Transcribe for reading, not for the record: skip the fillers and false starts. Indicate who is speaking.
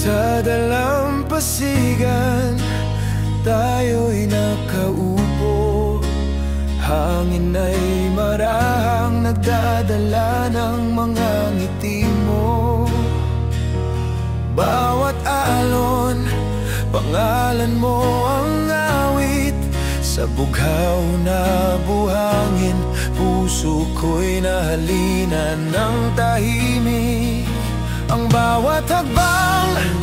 Speaker 1: Sa dalampasigan tayo'y nakaupo, hangin ay marahang nagdadala ng mga ngiti mo. Bawat alon, pangalan mo ang awit, sa bughaw na buhangin, puso ko'y nahalinan ng tahimik. Ang bawat hakbang